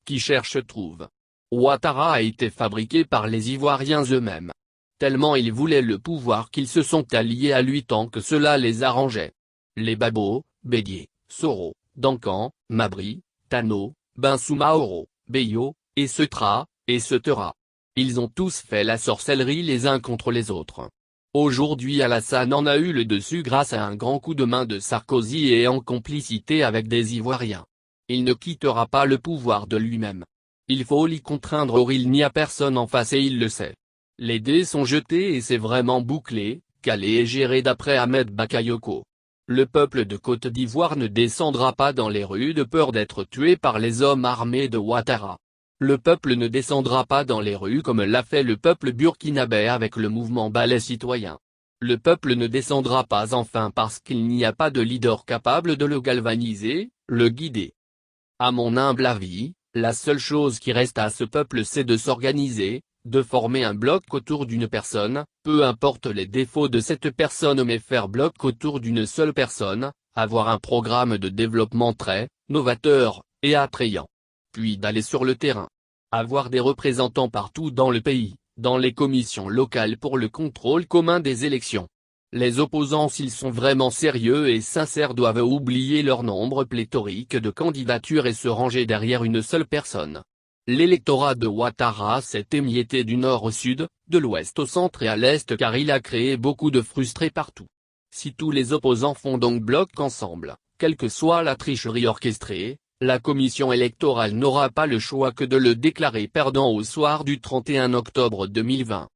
Qui cherche trouve. Ouattara a été fabriqué par les Ivoiriens eux-mêmes. Tellement ils voulaient le pouvoir qu'ils se sont alliés à lui tant que cela les arrangeait. Les Babo, Bédié, Soro, Dankan, Mabri, Tano, Bensoumaoro, Beyo, et Cetera. Ils ont tous fait la sorcellerie les uns contre les autres. Aujourd'hui Alassane en a eu le dessus grâce à un grand coup de main de Sarkozy et en complicité avec des Ivoiriens. Il ne quittera pas le pouvoir de lui-même. Il faut l'y contraindre or il n'y a personne en face et il le sait. Les dés sont jetés et c'est vraiment bouclé, calé et géré d'après Ahmed Bakayoko. Le peuple de Côte d'Ivoire ne descendra pas dans les rues de peur d'être tué par les hommes armés de Ouattara. Le peuple ne descendra pas dans les rues comme l'a fait le peuple burkinabé avec le mouvement Balai citoyen. Le peuple ne descendra pas enfin parce qu'il n'y a pas de leader capable de le galvaniser, le guider. À mon humble avis, la seule chose qui reste à ce peuple c'est de s'organiser, de former un bloc autour d'une personne, peu importe les défauts de cette personne mais faire bloc autour d'une seule personne, avoir un programme de développement très novateur et attrayant. Puis d'aller sur le terrain. Avoir des représentants partout dans le pays, dans les commissions locales pour le contrôle commun des élections. Les opposants s'ils sont vraiment sérieux et sincères doivent oublier leur nombre pléthorique de candidatures et se ranger derrière une seule personne. L'électorat de Ouattara s'est émietté du nord au sud, de l'ouest au centre et à l'est car il a créé beaucoup de frustrés partout. Si tous les opposants font donc bloc ensemble, quelle que soit la tricherie orchestrée, la commission électorale n'aura pas le choix que de le déclarer perdant au soir du 31 octobre 2020.